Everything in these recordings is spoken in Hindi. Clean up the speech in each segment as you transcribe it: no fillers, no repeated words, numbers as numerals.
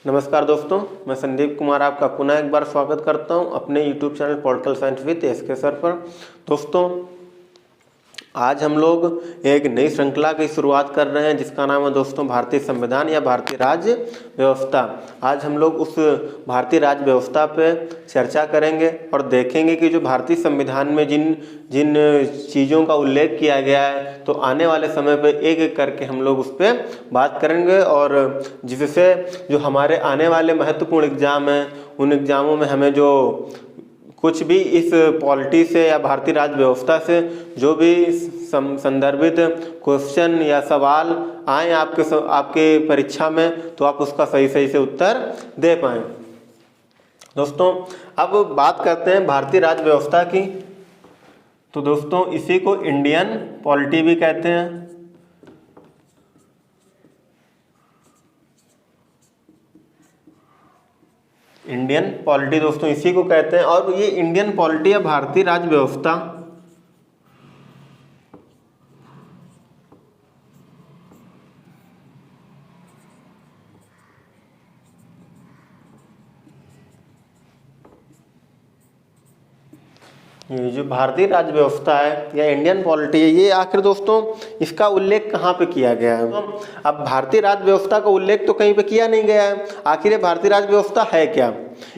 नमस्कार दोस्तों, मैं संदीप कुमार आपका पुनः एक बार स्वागत करता हूं अपने YouTube channel political science with SK sir पर। दोस्तों, आज हम लोग एक नई श्रृंखला की शुरुआत कर रहे हैं जिसका नाम है दोस्तों भारतीय संविधान या भारतीय राज्य व्यवस्था। आज हम लोग उस भारतीय राज्य व्यवस्था पे चर्चा करेंगे और देखेंगे कि जो भारतीय संविधान में जिन जिन चीज़ों का उल्लेख किया गया है, तो आने वाले समय पे एक एक करके हम लोग उस पर बात करेंगे और जिससे जो हमारे आने वाले महत्वपूर्ण एग्ज़ाम हैं उन एग्ज़ामों में हमें जो कुछ भी इस पॉलिटी से या भारतीय राज्य व्यवस्था से जो भी संदर्भित क्वेश्चन या सवाल आए आपके परीक्षा में, तो आप उसका सही से उत्तर दे पाएँ। दोस्तों, अब बात करते हैं भारतीय राज्य व्यवस्था की। तो दोस्तों, इसी को इंडियन पॉलिटी भी कहते हैं। इंडियन पॉलिटी दोस्तों इसी को कहते हैं। और ये इंडियन पॉलिटी या भारतीय राज्य व्यवस्था ये जो भारतीय राज्य व्यवस्था है या इंडियन पॉलिटी है, ये आखिर दोस्तों इसका उल्लेख कहाँ पे किया गया है? अब भारतीय राज्य व्यवस्था का उल्लेख तो कहीं पे किया नहीं गया है। आखिर ये भारतीय राज्य व्यवस्था है क्या?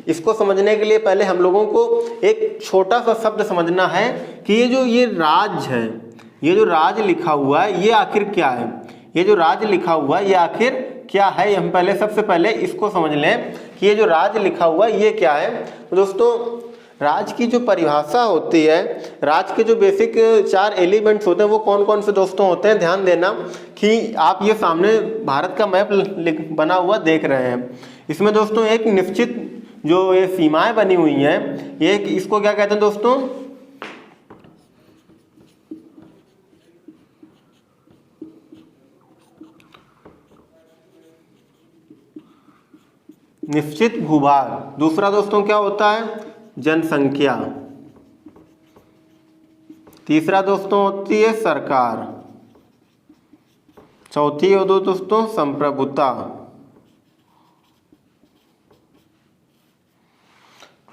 इसको समझने के लिए पहले हम लोगों को एक छोटा सा शब्द समझना है कि ये राज्य है, ये जो राज्य लिखा हुआ है ये आखिर क्या है। ये जो राज्य लिखा हुआ है ये आखिर क्या है, हम पहले सबसे पहले इसको समझ लें कि ये जो राज्य लिखा हुआ है ये क्या है। तो दोस्तों, राज्य की जो परिभाषा होती है, राज्य के जो बेसिक 4 एलिमेंट्स होते हैं वो कौन कौन से दोस्तों होते हैं, ध्यान देना कि आप ये सामने भारत का मैप बना हुआ देख रहे हैं। इसमें दोस्तों एक निश्चित जो ये सीमाएं बनी हुई हैं, ये इसको क्या कहते हैं दोस्तों, निश्चित भूभाग। दूसरा दोस्तों क्या होता है, जनसंख्या। तीसरा दोस्तों होती है सरकार। चौथी हो दोस्तों संप्रभुता।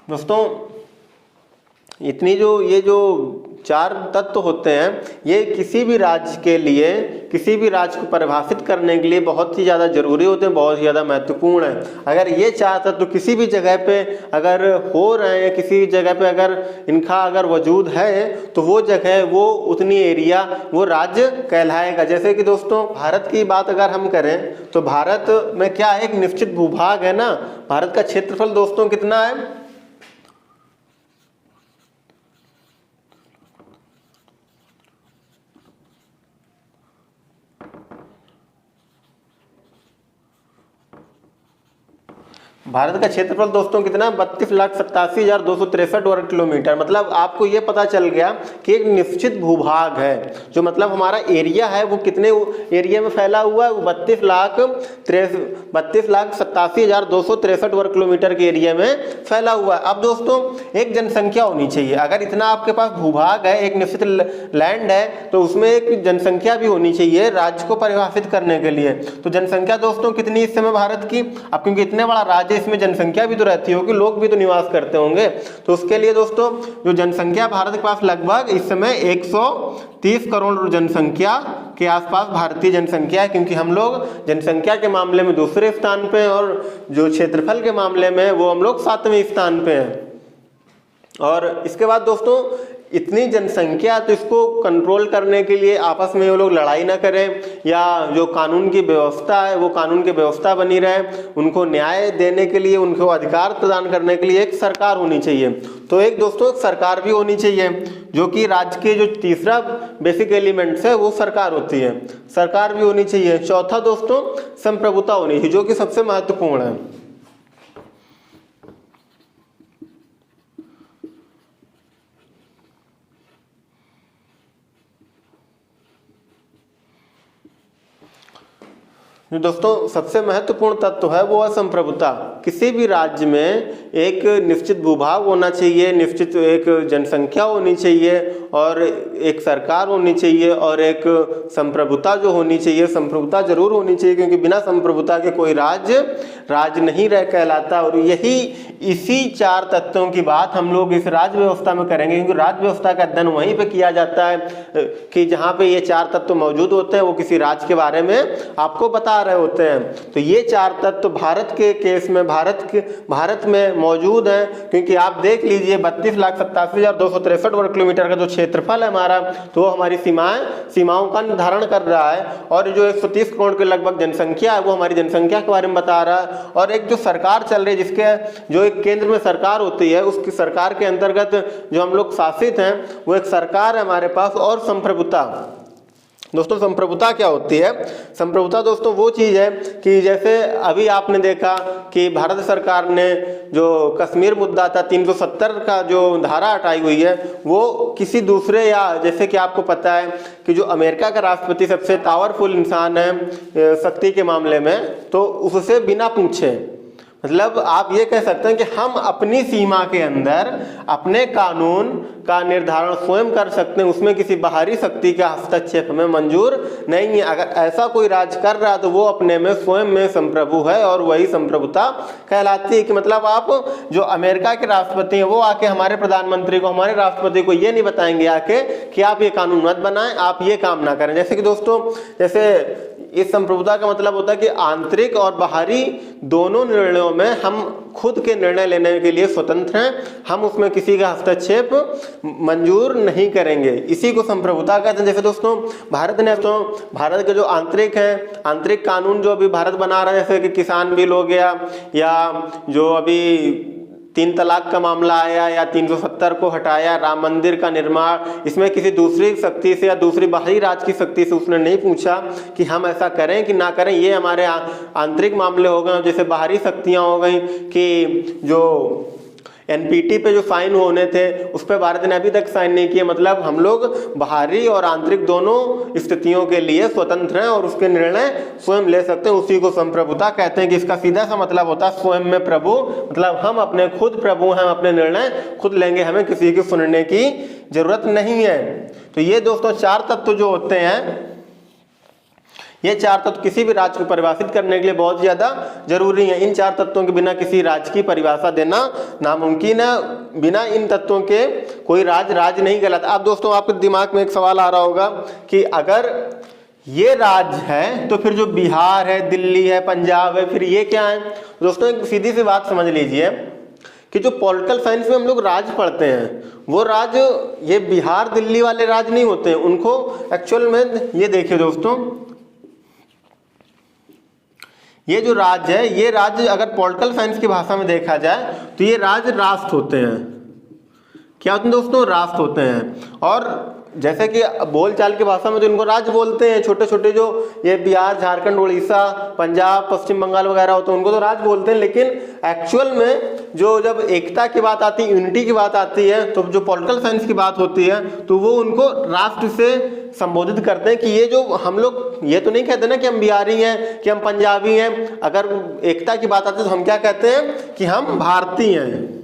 दोस्तों, इतनी ये जो 4 तत्व होते हैं, ये किसी भी राज्य के लिए, किसी भी राज्य को परिभाषित करने के लिए बहुत ही ज़्यादा जरूरी होते हैं, बहुत ही ज़्यादा महत्वपूर्ण है। अगर ये 4 तत्व किसी भी जगह पे अगर हो रहे हैं, किसी भी जगह पे अगर इनका अगर वजूद है, तो वो जगह, वो उतनी एरिया, वो राज्य कहलाएगा। जैसे कि दोस्तों भारत की बात अगर हम करें तो भारत में क्या है, एक निश्चित भूभाग है ना। भारत का क्षेत्रफल दोस्तों कितना है, भारत का क्षेत्रफल दोस्तों कितना, 32,87,263 वर्ग किलोमीटर। मतलब आपको ये पता चल गया कि एक निश्चित भूभाग है, जो मतलब हमारा एरिया है वो कितने एरिया में फैला हुआ है, वो 32,87,263 वर्ग किलोमीटर के एरिया में फैला हुआ है। अब दोस्तों एक जनसंख्या होनी चाहिए। अगर इतना आपके पास भूभाग है, एक निश्चित लैंड है, तो उसमें एक जनसंख्या भी होनी चाहिए राज्य को परिभाषित करने के लिए। तो जनसंख्या दोस्तों कितनी इस समय भारत की, अब क्योंकि इतने बड़ा राज्य इसमें जनसंख्या भी तो रहती होगी, लोग भी तो निवास करते होंगे, तो उसके लिए दोस्तों जो जनसंख्या भारत के पास लगभग इस समय 130 करोड़ जनसंख्या के आसपास भारतीय जनसंख्या है। क्योंकि हम लोग जनसंख्या के मामले में दूसरे स्थान पे और जो क्षेत्रफल के मामले में वो हम लोग 7वें स्थान पे हैं। और इसके बाद दोस्तों इतनी जनसंख्या, तो इसको कंट्रोल करने के लिए आपस में वो लोग लड़ाई ना करें, या जो कानून की व्यवस्था है वो कानून की व्यवस्था बनी रहे, उनको न्याय देने के लिए, उनको अधिकार प्रदान करने के लिए एक सरकार होनी चाहिए। तो एक दोस्तों सरकार भी होनी चाहिए, जो कि राज्य के जो तीसरा बेसिक एलिमेंट्स है वो सरकार होती है, सरकार भी होनी चाहिए। चौथा दोस्तों संप्रभुता होनी चाहिए, जो कि सबसे महत्वपूर्ण है। जो दोस्तों सबसे महत्वपूर्ण तत्व है वो है संप्रभुता। किसी भी राज्य में एक निश्चित भूभाग होना चाहिए, निश्चित एक जनसंख्या होनी चाहिए और एक सरकार होनी चाहिए और एक संप्रभुता जो होनी चाहिए, संप्रभुता जरूर होनी चाहिए क्योंकि बिना संप्रभुता के कोई राज नहीं रह कहलाता। और यही इसी चार तत्वों की बात हम लोग इस राज्य व्यवस्था में करेंगे, क्योंकि राज्य व्यवस्था का अध्ययन वहीं पे किया जाता है कि जहाँ पे ये चार तत्व मौजूद होते हैं, वो किसी राज्य के बारे में आपको बता रहे होते हैं। तो ये चार तत्व भारत के केस में भारत में मौजूद है, क्योंकि आप देख लीजिए 32,87,263 वर्ग किलोमीटर का जो क्षेत्रफल है हमारा, तो वो हमारी सीमाओं का निर्धारण कर रहा है। और जो 130 करोड़ के लगभग जनसंख्या है वो हमारी जनसंख्या के बारे में बता रहा है। और एक जो सरकार चल रही है, जिसके जो एक केंद्र में सरकार होती है, उसकी सरकार के अंतर्गत जो हम लोग शासित हैं, वो एक सरकार है हमारे पास। और संप्रभुता, दोस्तों संप्रभुता क्या होती है? संप्रभुता दोस्तों वो चीज़ है कि जैसे अभी आपने देखा कि भारत सरकार ने जो कश्मीर मुद्दा था 370 का जो धारा हटाई हुई है, वो किसी दूसरे, या जैसे कि आपको पता है कि जो अमेरिका का राष्ट्रपति सबसे पावरफुल इंसान है शक्ति के मामले में, तो उससे बिना पूछे, मतलब आप ये कह सकते हैं कि हम अपनी सीमा के अंदर अपने कानून का निर्धारण स्वयं कर सकते हैं, उसमें किसी बाहरी शक्ति का हस्तक्षेप हमें मंजूर नहीं है। अगर ऐसा कोई राज कर रहा है तो वो अपने में स्वयं में संप्रभु है और वही संप्रभुता कहलाती है। कि मतलब आप जो अमेरिका के राष्ट्रपति हैं वो आके हमारे प्रधानमंत्री को, हमारे राष्ट्रपति को ये नहीं बताएंगे आके कि आप ये कानून मत बनाएं, आप ये काम ना करें। जैसे कि दोस्तों, जैसे इस संप्रभुता का मतलब होता है कि आंतरिक और बाहरी दोनों निर्णयों में हम खुद के निर्णय लेने के लिए स्वतंत्र हैं, हम उसमें किसी का हस्तक्षेप मंजूर नहीं करेंगे। इसी को संप्रभुता कहते हैं। जैसे दोस्तों भारत ने तो भारत के जो आंतरिक कानून जो अभी भारत बना रहा है, जैसे कि किसान बिल हो गया, या जो अभी 3 तलाक का मामला आया, या 370 को हटाया, राम मंदिर का निर्माण, इसमें किसी दूसरी शक्ति से या दूसरी बाहरी राज्य की शक्ति से उसने नहीं पूछा कि हम ऐसा करें कि ना करें। ये हमारे आंतरिक मामले हो गए। जैसे बाहरी शक्तियां हो गई कि जो NPT पे जो साइन होने थे उस पर भारत ने अभी तक साइन नहीं किया। मतलब हम लोग बाहरी और आंतरिक दोनों स्थितियों के लिए स्वतंत्र हैं और उसके निर्णय स्वयं ले सकते हैं। उसी को संप्रभुता कहते हैं कि इसका सीधा सा मतलब होता है स्वयं में प्रभु, मतलब हम अपने खुद प्रभु हैं, हम अपने निर्णय खुद लेंगे, हमें किसी की सुनने की जरूरत नहीं है। तो ये दोस्तों चार तत्व जो होते हैं, ये चार तत्व किसी भी राज्य को परिभाषित करने के लिए बहुत ज्यादा जरूरी है। इन चार तत्वों के बिना किसी राज्य की परिभाषा देना नामुमकिन है। बिना इन तत्वों के कोई राज नहीं कहलाता। अब दोस्तों आपके दिमाग में एक सवाल आ रहा होगा कि अगर ये राज्य है तो फिर जो बिहार है, दिल्ली है, पंजाब है, फिर ये क्या है? दोस्तों एक सीधी सी बात समझ लीजिए कि जो पॉलिटिकल साइंस में हम लोग राज्य पढ़ते हैं, वो राज्य ये बिहार दिल्ली वाले राज्य नहीं होते हैं। उनको एक्चुअल में ये देखिए दोस्तों, ये जो राज्य है, ये राज्य अगर पॉलिटिकल साइंस की भाषा में देखा जाए तो ये राज्य राष्ट्र होते हैं। क्या होते हैं दोस्तों? राष्ट्र होते हैं। और जैसे कि बोलचाल की भाषा में तो इनको राज्य बोलते हैं। छोटे छोटे जो ये बिहार, झारखंड, उड़ीसा, पंजाब, पश्चिम बंगाल वगैरह होते हैं उनको तो राज्य बोलते हैं। लेकिन एक्चुअल में जो जब एकता की बात आती है, यूनिटी की बात आती है, तो जो पॉलिटिकल साइंस की बात होती है तो वो उनको राष्ट्र से संबोधित करते हैं। कि ये जो हम लोग ये तो नहीं कहते ना कि हम बिहारी हैं, कि हम पंजाबी हैं। अगर एकता की बात आती है तो हम क्या कहते हैं कि हम भारतीय हैं।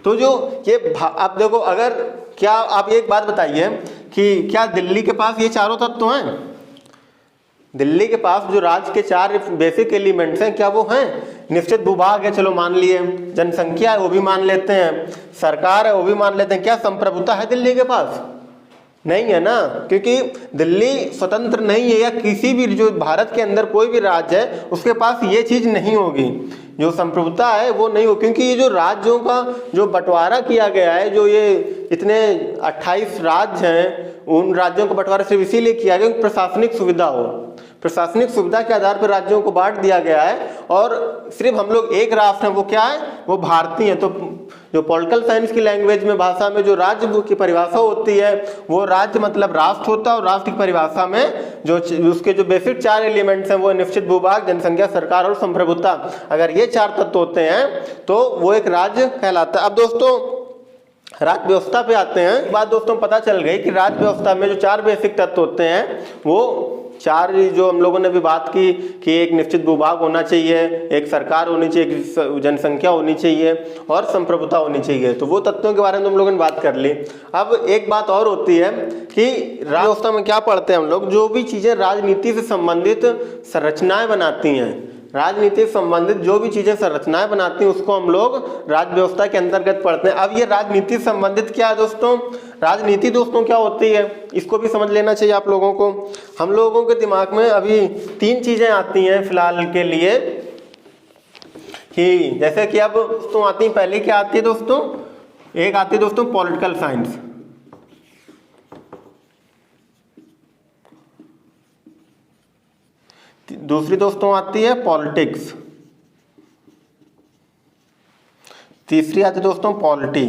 तो जो ये आप देखो, अगर क्या आप एक बात बताइए कि क्या दिल्ली के पास ये चारों तत्व हैं? दिल्ली के पास जो राज्य के 4 बेसिक एलिमेंट्स हैं, क्या वो हैं? निश्चित भूभाग है, चलो मान लिए, जनसंख्या है वो भी मान लेते हैं, सरकार है वो भी मान लेते हैं। क्या संप्रभुता है दिल्ली के पास? नहीं है ना, क्योंकि दिल्ली स्वतंत्र नहीं है, या किसी भी जो भारत के अंदर कोई भी राज्य है उसके पास ये चीज नहीं होगी, जो संप्रभुता है वो नहीं हो। क्योंकि ये जो राज्यों का जो बंटवारा किया गया है, जो ये इतने 28 राज्य हैं, उन राज्यों का बंटवारा सिर्फ इसीलिए किया गया कि प्रशासनिक सुविधा हो। प्रशासनिक सुविधा के आधार पर राज्यों को बांट दिया गया है और सिर्फ हम लोग एक राष्ट्र हैं, वो क्या है? वो भारतीय हैं। तो जो पॉलिटिकल साइंस की लैंग्वेज में, भाषा में जो राज्य की परिभाषा होती है, वो राज्य मतलब राष्ट्र होता है। और राष्ट्र की परिभाषा में जो उसके जो बेसिक 4 एलिमेंट्स हैं, वो निश्चित भूभाग, जनसंख्या, सरकार और संप्रभुता। अगर ये 4 तत्व होते हैं तो वो एक राज्य कहलाता है। अब दोस्तों राज्य व्यवस्था पे आते हैं। बात दोस्तों पता चल गई कि राज्य व्यवस्था में जो 4 बेसिक तत्व होते हैं वो चार जो हम लोगों ने अभी बात की कि एक निश्चित भूभाग होना चाहिए, एक सरकार होनी चाहिए, एक जनसंख्या होनी चाहिए और संप्रभुता होनी चाहिए, तो वो तत्वों के बारे में हम लोगों ने बात कर ली। अब एक बात और होती है कि राज्य व्यवस्था में क्या पढ़ते हैं हम लोग, जो भी चीज़ें राजनीति से संबंधित संरचनाएं बनाती हैं, राजनीति से संबंधित जो भी चीजें संरचनाएं बनाती हैं उसको हम लोग राज्य व्यवस्था के अंतर्गत पढ़ते हैं। अब ये राजनीति से संबंधित क्या है दोस्तों, राजनीति दोस्तों क्या होती है इसको भी समझ लेना चाहिए आप लोगों को। हम लोगों के दिमाग में अभी 3 चीजें आती हैं फिलहाल के लिए, कि जैसे कि अब दोस्तों आती है, पहले क्या आती है दोस्तों, एक आती है दोस्तों पॉलिटिकल साइंस, दूसरी दोस्तों आती है पॉलिटिक्स, तीसरी आती है दोस्तों पॉलिटी।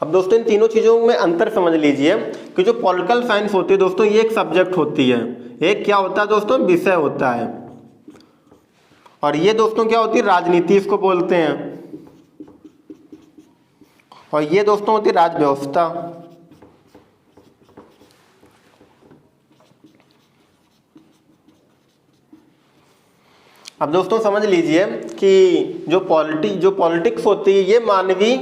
अब दोस्तों इन तीनों चीजों में अंतर समझ लीजिए कि जो पॉलिटिकल साइंस होती है दोस्तों ये एक सब्जेक्ट होती है, एक क्या होता है दोस्तों विषय होता है, और ये दोस्तों क्या होती है राजनीति इसको बोलते हैं, और ये दोस्तों होती है राज्य व्यवस्था। अब दोस्तों समझ लीजिए कि जो पॉलिटिक्स होती है ये मानवीय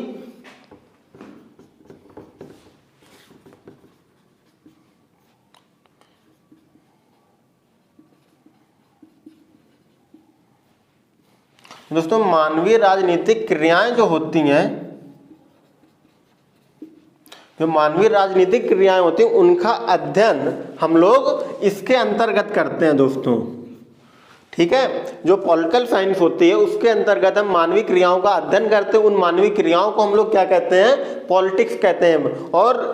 दोस्तों मानवीय राजनीतिक क्रियाएं जो होती हैं, जो मानवीय राजनीतिक क्रियाएं होती हैं उनका अध्ययन हम लोग इसके अंतर्गत करते हैं दोस्तों, ठीक है। जो पॉलिटिकल साइंस होती है उसके अंतर्गत हम मानवीय क्रियाओं का अध्ययन करते हैं, उन मानवीय क्रियाओं को हम लोग क्या कहते हैं पॉलिटिक्स कहते हैं। और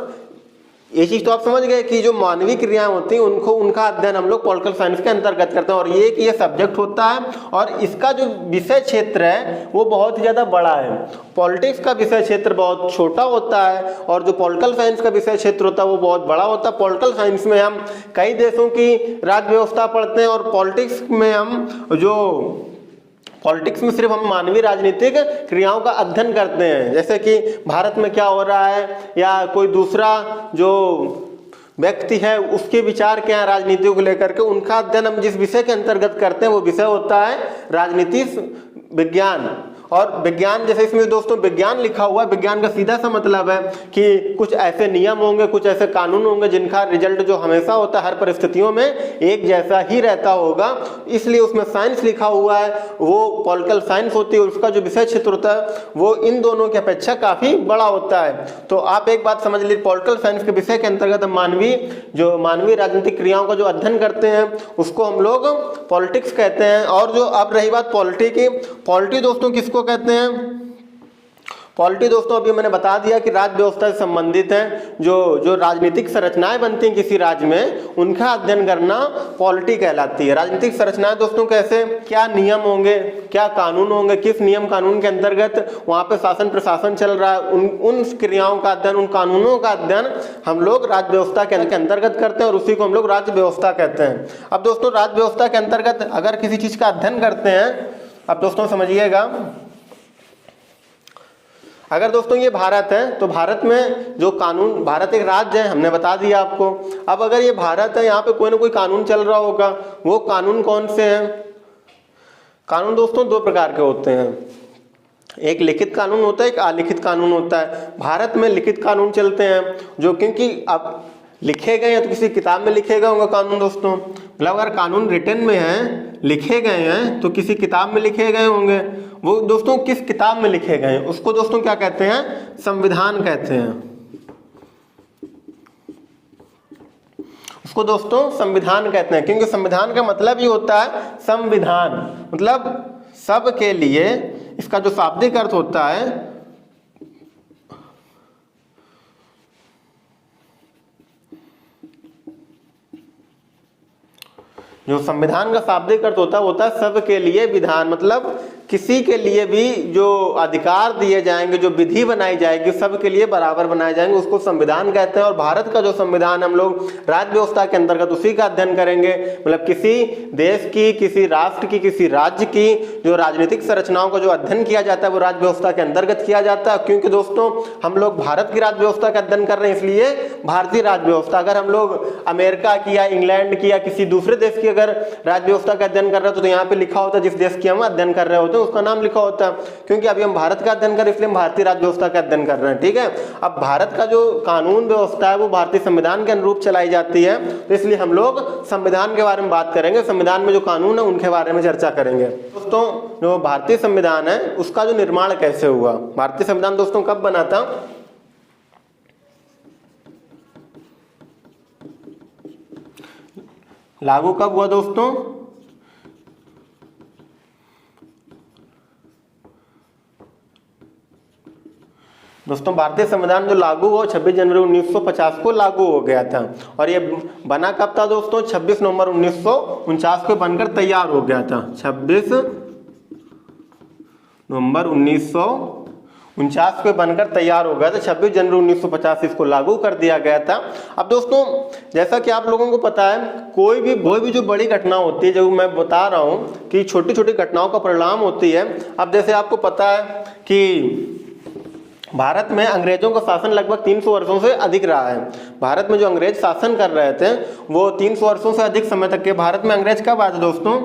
ये चीज तो आप समझ गए कि जो मानवीय क्रियाएं होती हैं उनका अध्ययन हम लोग पॉलिटिकल साइंस के अंतर्गत करते हैं, और ये कि ये सब्जेक्ट होता है और इसका जो विषय क्षेत्र है वो बहुत ही ज्यादा बड़ा है। पॉलिटिक्स का विषय क्षेत्र बहुत छोटा होता है और जो पॉलिटिकल साइंस का विषय क्षेत्र होता है वो बहुत बड़ा होता है। पॉलिटिकल साइंस में हम कई देशों की राज्य व्यवस्था पढ़ते हैं और पॉलिटिक्स में सिर्फ हम मानवीय राजनीतिक क्रियाओं का अध्ययन करते हैं, जैसे कि भारत में क्या हो रहा है या कोई दूसरा जो व्यक्ति है उसके विचार क्या है राजनीति को लेकर के, उनका अध्ययन हम जिस विषय के अंतर्गत करते हैं वो विषय होता है राजनीति विज्ञान। और विज्ञान जैसे इसमें दोस्तों विज्ञान लिखा हुआ है, विज्ञान का सीधा सा मतलब है कि कुछ ऐसे नियम होंगे, कुछ ऐसे कानून होंगे जिनका रिजल्ट जो हमेशा होता है हर परिस्थितियों में एक जैसा ही रहता होगा, इसलिए उसमें साइंस लिखा हुआ है, वो पॉलिटिकल साइंस होती है। उसका जो विषय क्षेत्र होता है वो इन दोनों की अपेक्षा काफी बड़ा होता है। तो आप एक बात समझ लीजिए, पॉलिटिकल साइंस के विषय के अंतर्गत हम मानवीय राजनीतिक क्रियाओं का जो अध्ययन करते हैं उसको हम लोग पॉलिटिक्स कहते हैं। और जो अब रही बात पॉलिटी की, पॉलिटी दोस्तों किसको कहते हैं, पॉलिटी दोस्तों अभी मैंने बता दिया कि राज्य व्यवस्था से संबंधित है, जो राजनीतिक संरचनाएं बनती हैं किसी राज्य में उनका अध्ययन करना पॉलिटी कहलाती है। राजनीतिक संरचनाएं दोस्तों कैसे, क्या नियम होंगे, क्या कानून होंगे, किस नियम कानून के अंतर्गत वहां पे शासन प्रशासन चल रहा है, उन क्रियाओं का अध्ययन, उन कानूनों का अध्ययन हम लोग राज्य व्यवस्था के अंतर्गत करते हैं और उसी को हम लोग राज्य व्यवस्था कहते हैं। अब दोस्तों राज्य व्यवस्था के अंतर्गत अगर किसी चीज का अध्ययन करते हैं, अब दोस्तों समझिएगा, अगर दोस्तों ये भारत है तो भारत में जो कानून, भारत एक राज्य है हमने बता दिया आपको। अब अगर ये भारत है, यहाँ पे कोई ना कोई कानून चल रहा होगा, वो कानून कौन से हैं, कानून दोस्तों 2 प्रकार के होते हैं, एक लिखित कानून होता है, एक अलिखित कानून होता है। भारत में लिखित कानून चलते हैं जो क्योंकि अब लिखे गए हैं तो किसी किताब में लिखे गए होंगे कानून दोस्तों, मतलब अगर कानून रिटन में है, लिखे गए हैं तो किसी किताब में लिखे गए होंगे। वो दोस्तों किस किताब में लिखे गए हैं उसको दोस्तों क्या कहते हैं, संविधान कहते हैं। उसको दोस्तों संविधान कहते हैं, क्योंकि संविधान का मतलब ही होता है संविधान, मतलब सब के लिए। इसका जो शाब्दिक अर्थ होता है, जो संविधान का शाब्दिक अर्थ होता है सब के लिए विधान, मतलब किसी के लिए भी जो अधिकार दिए जाएंगे, जो विधि बनाई जाएगी, सबके लिए बराबर बनाए जाएंगे, उसको संविधान कहते हैं। और भारत का जो संविधान हम लोग राज्य व्यवस्था के अंतर्गत उसी का अध्ययन करेंगे। मतलब किसी देश की, किसी राष्ट्र की, किसी राज्य की जो राजनीतिक संरचनाओं का जो अध्ययन किया जाता है वो राज्य व्यवस्था के अंतर्गत किया जाता है। क्योंकि दोस्तों हम लोग भारत की राज्य व्यवस्था का अध्ययन कर रहे हैं, इसलिए भारतीय राज्य व्यवस्था। अगर हम लोग अमेरिका की या इंग्लैंड की या किसी दूसरे देश की अगर राज्य व्यवस्था का अध्ययन कर रहे हो तो यहाँ पे लिखा होता है जिस देश की हम अध्ययन कर रहे होते हैं उसका नाम लिखा होता है। क्योंकि अभी हम भारत का अध्ययन कर रहे हैं इसलिए हम भारतीय राज्य व्यवस्था का अध्ययन कर रहे हैं, ठीक है। अब भारत का जो कानून व्यवस्था है वो भारतीय संविधान के अनुरूप चलाई जाती है, तो इसलिए हम लोग संविधान के बारे में बात करेंगे, संविधान में जो कानून है उनके बारे में चर्चा करेंगे। दोस्तों जो भारतीय संविधान है उसका जो निर्माण कैसे हुआ, भारतीय संविधान दोस्तों कब बना था? लागू कब हुआ दोस्तों? दोस्तों भारतीय संविधान जो लागू हुआ 26 जनवरी 1950 को लागू हो गया था। और ये बना कब था दोस्तों? 26 नवंबर 1949 को बनकर तैयार हो गया था। 26 नवंबर 1949 को बनकर तैयार हो गया था। 26 जनवरी 1950 इसको लागू कर दिया गया था। अब दोस्तों जैसा कि आप लोगों को पता है कोई भी जो बड़ी घटना होती है, जो मैं बता रहा हूँ कि छोटी छोटी घटनाओं का परिणाम होती है। अब जैसे आपको पता है कि भारत में अंग्रेजों का शासन लगभग 300 वर्षों से अधिक रहा है। भारत में जो अंग्रेज शासन कर रहे थे वो 300 वर्षों से अधिक समय तक के। भारत में अंग्रेज कब आए थे दोस्तों?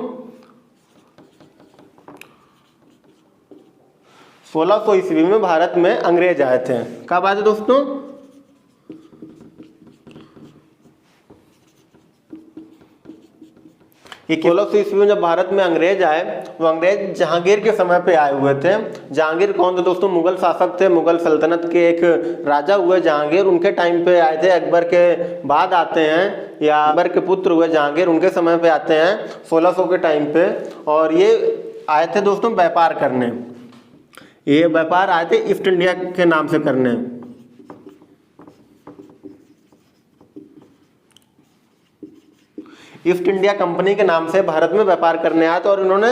1600 ईस्वी में भारत में अंग्रेज आए थे। कब आए थे दोस्तों? ये 1600 ईस्वी में जब भारत में अंग्रेज आए वो अंग्रेज जहांगीर के समय पे आए हुए थे। जहांगीर कौन थे दोस्तों? मुगल शासक थे, मुगल सल्तनत के एक राजा हुए जहांगीर, उनके टाइम पे आए थे। अकबर के बाद आते हैं या अकबर के पुत्र हुए जहांगीर, उनके समय पे आते हैं 1600 के टाइम पे। और ये आए थे दोस्तों व्यापार करने, ये व्यापार आए थे ईस्ट इंडिया के नाम से करने। ईस्ट इंडिया कंपनी के नाम से भारत में व्यापार करने आया था। और इन्होंने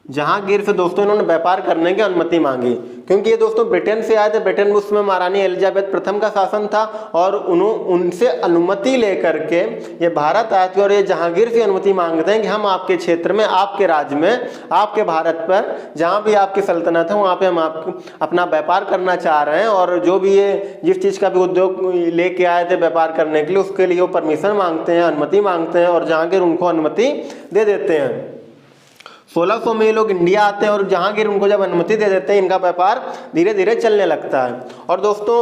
जहांगीर से दोस्तों इन्होंने व्यापार करने की अनुमति मांगी। क्योंकि ये दोस्तों ब्रिटेन से आए थे, ब्रिटेन में उसमें महारानी एलिजाबेथ प्रथम का शासन था और उनसे अनुमति लेकर के ये भारत आए थे। और ये जहांगीर से अनुमति मांगते हैं कि हम आपके क्षेत्र में, आपके राज्य में, आपके भारत पर जहाँ भी आपकी सल्तनत है वहाँ पे हम अपना व्यापार करना चाह रहे हैं। और जो भी ये जिस चीज़ का भी उद्योग लेके आए थे व्यापार करने के लिए उसके लिए वो परमिशन मांगते हैं, अनुमति मांगते हैं और जहांगीर उनको अनुमति दे देते हैं। 1600 में ये लोग इंडिया आते हैं और जहांगीर उनको जब अनुमति दे देते हैं इनका व्यापार धीरे धीरे चलने लगता है। और दोस्तों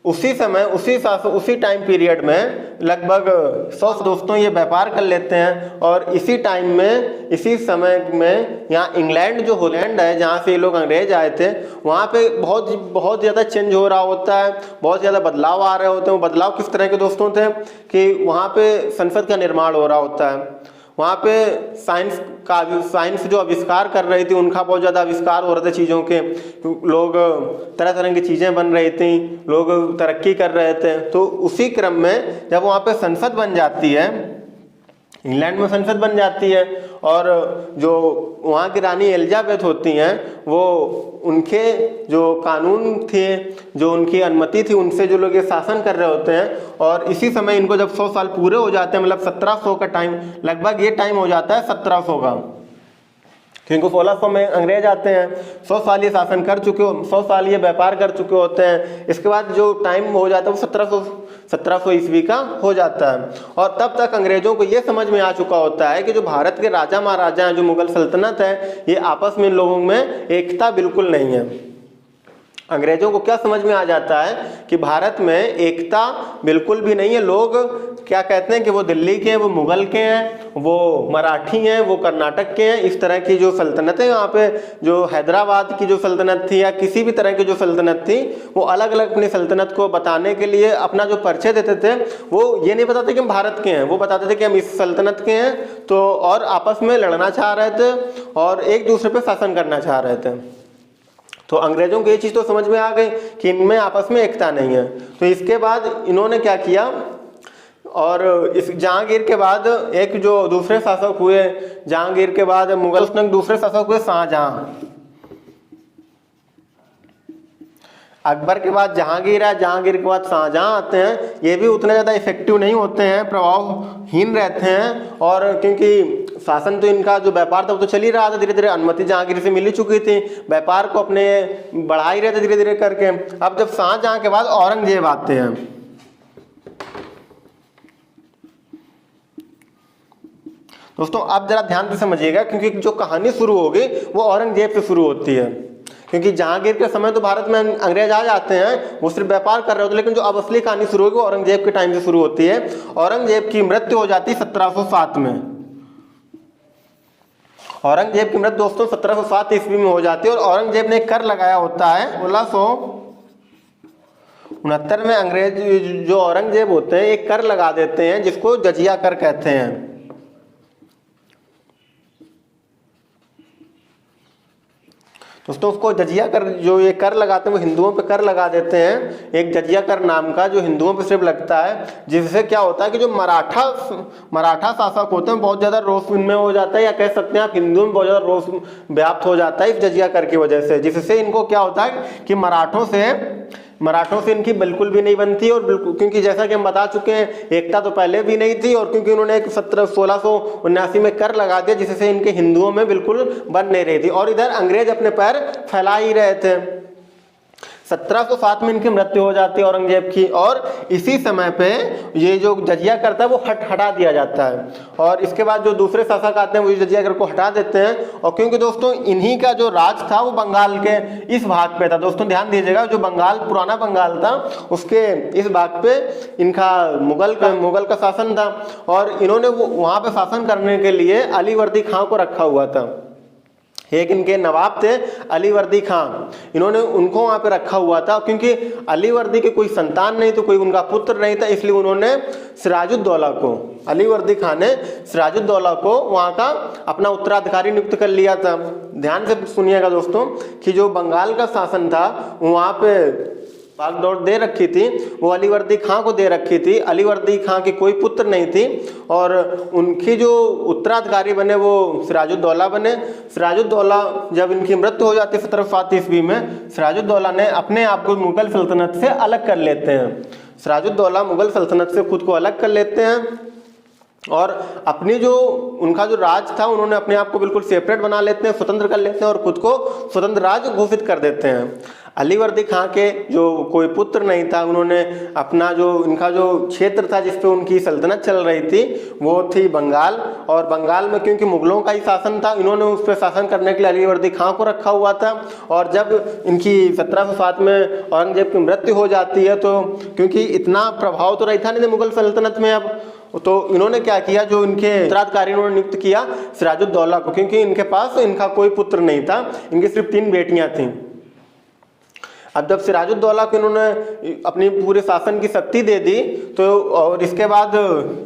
उसी समय उसी टाइम पीरियड में लगभग 100 दोस्तों ये व्यापार कर लेते हैं। और इसी टाइम में, इसी समय में यहाँ इंग्लैंड जो होलैंड है जहाँ से ये लोग अंग्रेज आए थे वहाँ पे बहुत ज़्यादा चेंज हो रहा होता है, बहुत ज़्यादा बदलाव आ रहे होते हैं। वो बदलाव किस तरह के दोस्तों थे कि वहाँ पे संसद का निर्माण हो रहा होता है, वहाँ पे साइंस जो आविष्कार कर रही थी उनका बहुत ज़्यादा आविष्कार हो रहे थे चीज़ों के, लोग तरह तरह की चीज़ें बन रही थी, लोग तरक्की कर रहे थे। तो उसी क्रम में जब वहाँ पे संसद बन जाती है, इंग्लैंड में संसद बन जाती है और जो वहाँ की रानी एलिजाबेथ होती हैं वो उनके जो कानून थे, जो उनकी अनुमति थी, उनसे जो लोग ये शासन कर रहे होते हैं। और इसी समय इनको जब 100 साल पूरे हो जाते हैं, मतलब 1700 का टाइम, लगभग ये टाइम हो जाता है 1700 का, क्योंकि 1600 में अंग्रेज आते हैं, 100 साल ये शासन कर चुके हो, 100 साल ये व्यापार कर चुके होते हैं। इसके बाद जो टाइम हो जाता है वो 1700 ईस्वी का हो जाता है। और तब तक अंग्रेजों को ये समझ में आ चुका होता है कि जो भारत के राजा महाराजा हैं, जो मुगल सल्तनत है, ये आपस में इन लोगों में एकता बिल्कुल नहीं है। अंग्रेजों को क्या समझ में आ जाता है कि भारत में एकता बिल्कुल भी नहीं है। लोग क्या कहते हैं कि वो दिल्ली के हैं, वो मुगल के हैं, वो मराठी हैं, वो कर्नाटक के हैं। इस तरह की जो सल्तनत है यहाँ पे, जो हैदराबाद की जो सल्तनत थी या किसी भी तरह की जो सल्तनत थी, वो अलग अलग अपनी सल्तनत को बताने के लिए अपना जो परिचय देते थे वो ये नहीं बताते कि हम भारत के हैं, वो बताते थे कि हम इस सल्तनत के हैं। तो और आपस में लड़ना चाह रहे थे और एक दूसरे पर शासन करना चाह रहे थे। तो अंग्रेजों को ये चीज़ तो समझ में आ गई कि इनमें आपस में एकता नहीं है। तो इसके बाद इन्होंने क्या किया, और इस जहांगीर के बाद एक जो दूसरे शासक हुए, जहांगीर के बाद मुगल दूसरे शासक हुए शाहजहां। अकबर के बाद जहांगीर है, जहांगीर के बाद शाहजहां आते हैं। ये भी उतने ज़्यादा इफेक्टिव नहीं होते हैं, प्रभावहीन रहते हैं। और क्योंकि शासन तो इनका जो व्यापार था वो तो चल ही रहा था, धीरे धीरे अनुमति जहांगीर से मिल ही चुकी थी, व्यापार को अपने बढ़ा ही रहे थे धीरे धीरे करके। अब जब शाहजहां के बाद औरंगजेब आते हैं, दोस्तों अब जरा ध्यान से समझिएगा, क्योंकि जो कहानी शुरू होगी वो औरंगजेब से शुरू होती है। क्योंकि जहांगीर के समय तो भारत में अंग्रेज आ जाते हैं, वो सिर्फ व्यापार कर रहे होते, लेकिन जो अब असली कहानी शुरू होगी वो औरंगजेब के टाइम से शुरू होती है। औरंगजेब की मृत्यु हो जाती है 1707 में। औरंगजेब की मृत्यु दोस्तों 1707 ईस्वी में हो जाती है। और औरंगजेब ने कर लगाया होता है 1669 में। अंग्रेज जो औरंगजेब होते हैं एक कर लगा देते हैं जिसको जजिया कर कहते हैं। दोस्तों उसको जजिया कर, जो ये कर लगाते हैं वो हिंदुओं पे कर लगा देते हैं, एक जजिया कर नाम का, जो हिंदुओं पे सिर्फ लगता है। जिससे क्या होता है कि जो मराठा शासक होते हैं बहुत ज़्यादा रोष इनमें हो जाता है, या कह सकते हैं आप हिंदुओं में बहुत ज़्यादा रोष व्याप्त हो जाता है इस जजिया कर की वजह से। जिससे इनको क्या होता है कि मराठों से इनकी बिल्कुल भी नहीं बनती। और बिल्कुल, क्योंकि जैसा कि हम बता चुके हैं एकता तो पहले भी नहीं थी, और क्योंकि उन्होंने 1679 में कर लगा दिया जिससे इनके हिंदुओं में बिल्कुल बन नहीं रही थी। और इधर अंग्रेज अपने पैर फैला ही रहे थे। 1707 में इनकी मृत्यु हो जाती है औरंगजेब की। और इसी समय पे ये जो जजिया करता है वो हटा दिया जाता है। और इसके बाद जो दूसरे शासक आते हैं वो जजिया कर को हटा देते हैं। और क्योंकि दोस्तों इन्हीं का जो राज था वो बंगाल के इस भाग पे था। दोस्तों ध्यान दीजिएगा, जो बंगाल पुराना बंगाल था उसके इस भाग पे इनका मुगल का शासन था। और इन्होंने वहाँ पे शासन करने के लिए अलीवर्दी खां को रखा हुआ था। एक इनके नवाब थे अलीवर्दी खां, इन्होंने उनको वहाँ पे रखा हुआ था। क्योंकि अलीवर्दी के कोई संतान नहीं तो कोई उनका पुत्र नहीं था, इसलिए उन्होंने अलीवर्दी खां ने सिराजुद्दौला को वहाँ का अपना उत्तराधिकारी नियुक्त कर लिया था। ध्यान से सुनिएगा दोस्तों कि जो बंगाल का शासन था वहाँ पे बागडोर दे रखी थी, वो अलीवर्दी खां को दे रखी थी। अलीवर्दी खां की कोई पुत्र नहीं थी और उनकी जो उत्तराधिकारी बने वो सिराजुद्दौला बने। सिराजुद्दौला जब इनकी मृत्यु हो जाती है 1707 ईस्वी में, सिराजुद्दौला ने अपने आप को मुगल सल्तनत से अलग कर लेते हैं। सिराजुद्दौला मुगल सल्तनत से खुद को अलग कर लेते हैं और अपनी जो उनका जो राज था उन्होंने अपने आप को बिल्कुल सेपरेट बना लेते हैं, स्वतंत्र कर लेते हैं और खुद को स्वतंत्र राज्य घोषित कर देते हैं। अलीवर्दी खां के जो कोई पुत्र नहीं था, उन्होंने अपना जो इनका जो क्षेत्र था जिस पे उनकी सल्तनत चल रही थी वो थी बंगाल। और बंगाल में क्योंकि मुगलों का ही शासन था, इन्होंने उस पर शासन करने के लिए अलीवर्दी खां को रखा हुआ था। और जब इनकी 1707 में औरंगजेब की मृत्यु हो जाती है तो क्योंकि इतना प्रभाव तो रही था नहीं मुगल सल्तनत में, अब तो इन्होंने क्या किया, जो इनके उत्तराधिकारी इन्होंने नियुक्त किया सिराजुद्दौला को, क्योंकि इनके पास इनका कोई पुत्र नहीं था, इनकी सिर्फ 3 बेटियां थीं। अब जब सिराजुद्दौला को इन्होंने अपनी पूरे शासन की शक्ति दे दी तो और इसके बाद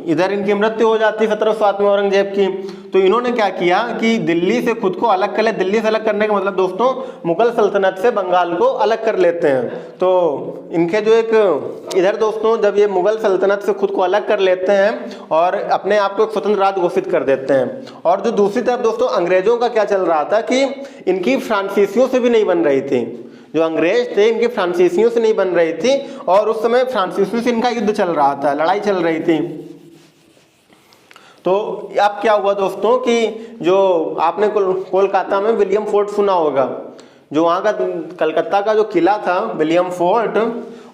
इधर इनकी मृत्यु हो जाती है 1707 में औरंगजेब की, तो इन्होंने क्या किया कि दिल्ली से खुद को अलग कर ले। दिल्ली से अलग करने का मतलब दोस्तों मुगल सल्तनत से बंगाल को अलग कर लेते हैं। तो इनके जो एक इधर दोस्तों जब ये मुगल सल्तनत से खुद को अलग कर लेते हैं और अपने आप को एक स्वतंत्र राज्य घोषित कर देते हैं। और जो दूसरी तरफ दोस्तों अंग्रेजों का क्या चल रहा था कि इनकी फ्रांसीसियों से भी नहीं बन रही थी, जो अंग्रेज थे इनके फ्रांसीसियों से नहीं बन रही थी और उस समय फ्रांसीसियों से इनका युद्ध चल रहा था, लड़ाई चल रही थी। तो अब क्या हुआ दोस्तों कि जो आपने कोलकाता में विलियम फोर्ट सुना होगा, जो वहाँ का कलकत्ता का जो किला था विलियम फोर्ट,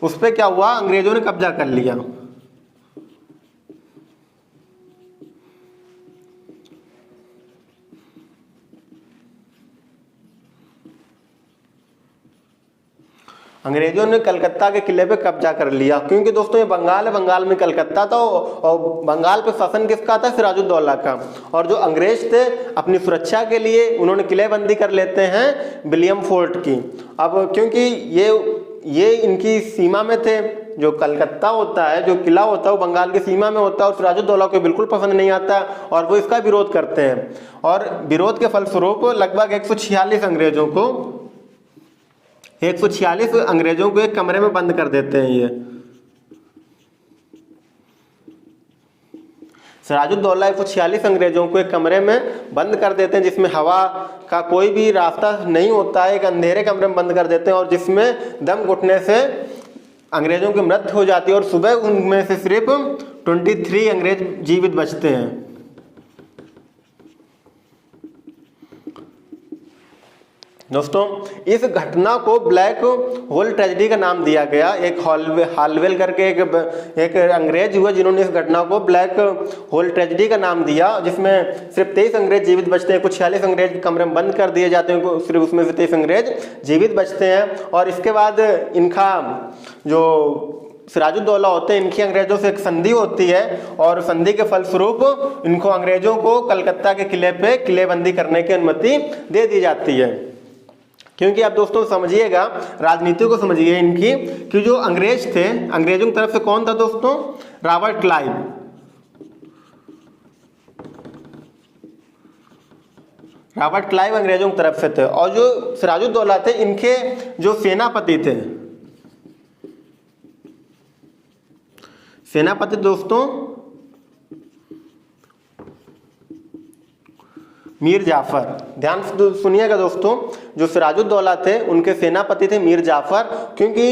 उस पर क्या हुआ, अंग्रेजों ने कब्जा कर लिया। अंग्रेजों ने कलकत्ता के किले पे कब्जा कर लिया, क्योंकि दोस्तों ये बंगाल है, बंगाल में कलकत्ता था और बंगाल पे शासन किसका था, सिराजुद्दौला का। और जो अंग्रेज थे अपनी सुरक्षा के लिए उन्होंने किलेबंदी कर लेते हैं विलियम फोर्ट की। अब क्योंकि ये इनकी सीमा में थे, जो कलकत्ता होता है, जो किला होता है वो बंगाल की सीमा में होता है और सिराजुद्दौला को बिल्कुल पसंद नहीं आता और वो इसका विरोध करते हैं। और विरोध के फलस्वरूप लगभग 146 अंग्रेजों को एक कमरे में बंद कर देते हैं ये। सिराजुद्दौला 146 अंग्रेजों को एक कमरे में बंद कर देते हैं जिसमें हवा का कोई भी रास्ता नहीं होता है, एक अंधेरे कमरे में बंद कर देते हैं और जिसमें दम घुटने से अंग्रेजों की मृत्यु हो जाती है और सुबह उनमें से सिर्फ 23 अंग्रेज जीवित बचते हैं। दोस्तों इस घटना को ब्लैक होल ट्रेजेडी का नाम दिया गया। एक हालवेल करके एक अंग्रेज हुए जिन्होंने इस घटना को ब्लैक होल ट्रेजेडी का नाम दिया, जिसमें सिर्फ 23 अंग्रेज जीवित बचते हैं। कुछ 46 अंग्रेज कमरे में बंद कर दिए जाते हैं, सिर्फ उसमें से 23 अंग्रेज जीवित बचते हैं। और इसके बाद इनका जो सिराजुद्दौला होते हैं, इनकी अंग्रेजों से एक संधि होती है और संधि के फलस्वरूप इनको अंग्रेजों को कलकत्ता के किले पे किलेबंदी करने की अनुमति दे दी जाती है। क्योंकि आप दोस्तों समझिएगा, राजनीति को समझिए इनकी, कि जो अंग्रेज थे, अंग्रेजों की तरफ से कौन था दोस्तों? Robert Clive. रॉबर्ट क्लाइव अंग्रेजों की तरफ से थे। और जो सिराजुद्दौला थे, इनके जो सेनापति थे, सेनापति दोस्तों मीर जाफर। ध्यान से सुनिएगा दोस्तों, जो सिराजुद्दौला थे उनके सेनापति थे मीर जाफर। क्योंकि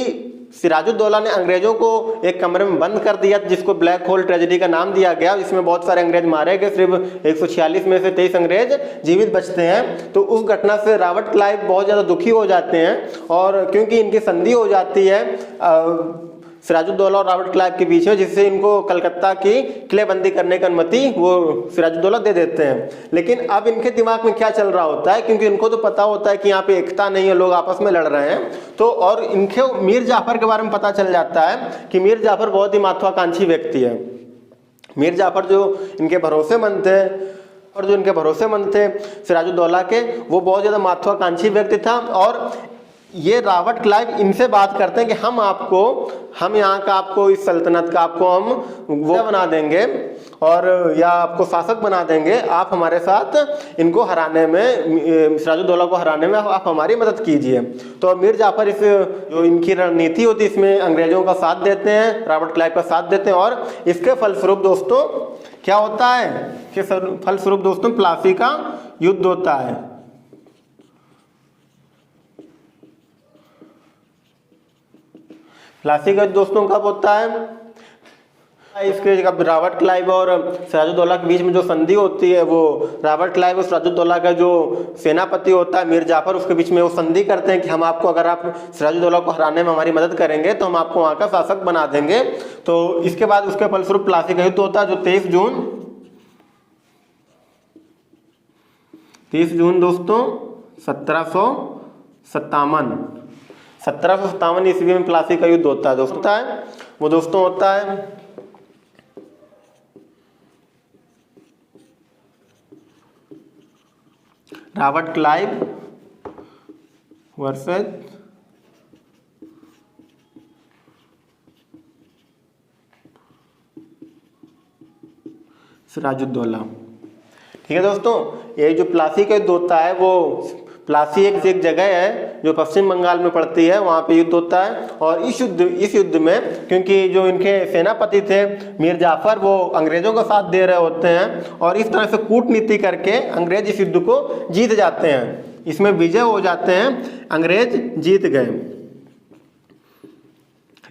सिराजुद्दौला ने अंग्रेजों को एक कमरे में बंद कर दिया जिसको ब्लैक होल ट्रेजेडी का नाम दिया गया, जिसमें बहुत सारे अंग्रेज मारे गए, सिर्फ 146 में से 23 अंग्रेज जीवित बचते हैं। तो उस घटना से रॉबर्ट क्लाइव बहुत ज़्यादा दुखी हो जाते हैं और क्योंकि इनकी संधि हो जाती है सिराजुद्दौला और रॉबर्ट क्लाइव के बीच में, जिससे इनको कलकत्ता की किलेबंदी करने की अनुमति वो सिराजुद्दौला दे देते हैं। लेकिन अब इनके दिमाग में क्या चल रहा होता है, क्योंकि इनको तो पता होता है कि यहाँ पे एकता नहीं है, लोग आपस में लड़ रहे हैं, तो और इनके मीर जाफर के बारे में पता चल जाता है कि मीर जाफर बहुत ही महत्वाकांक्षी व्यक्ति है। मीर जाफर जो इनके भरोसेमंद थे और जो इनके भरोसेमंद थे सिराजुद्दौला के, वो बहुत ज़्यादा महत्वाकांक्षी व्यक्ति था। और ये रॉबर्ट क्लाइव इनसे बात करते हैं कि हम यहाँ का आपको इस सल्तनत का आपको हम वो बना देंगे और या आपको शासक बना देंगे, आप हमारे साथ इनको हराने में, सिराजुद्दौला को हराने में आप हमारी मदद कीजिए। तो मीर जाफर इस जो इनकी रणनीति होती है इसमें अंग्रेजों का साथ देते हैं, रॉबर्ट क्लाइव का साथ देते हैं। और इसके फलस्वरूप दोस्तों क्या होता है कि फलस्वरूप दोस्तों प्लासी का युद्ध होता है। प्लासी का दोस्तों कब होता है? इसके जब रॉबर्ट क्लाइव और सिराजुद्दौला के बीच में जो संधि होती है, वो रॉबर्ट क्लाइव और सिराजुद्दौला का जो सेनापति होता है मीर जाफर, उसके बीच में वो संधि करते हैं कि हम आपको, अगर आप सिराजुद्दौला को हराने में हमारी मदद करेंगे तो हम आपको वहाँ का शासक बना देंगे। तो इसके बाद उसके फलस्वरूप प्लासी का युद्ध होता है जो 23 जून दोस्तों 1757 ईस्वी में प्लासी का युद्ध होता है दोस्तों। वो दोस्तों होता है रॉबर्ट क्लाइव वर्सेस सिराजुद्दौला। ठीक है दोस्तों, ये जो प्लासी का युद्ध होता है, वो प्लासी एक जगह है जो पश्चिम बंगाल में पड़ती है, वहाँ पे युद्ध होता है। और इस युद्ध में क्योंकि जो इनके सेनापति थे मीर जाफर, वो अंग्रेजों का साथ दे रहे होते हैं और इस तरह से कूटनीति करके अंग्रेज इस युद्ध को जीत जाते हैं, इसमें विजय हो जाते हैं, अंग्रेज जीत गए।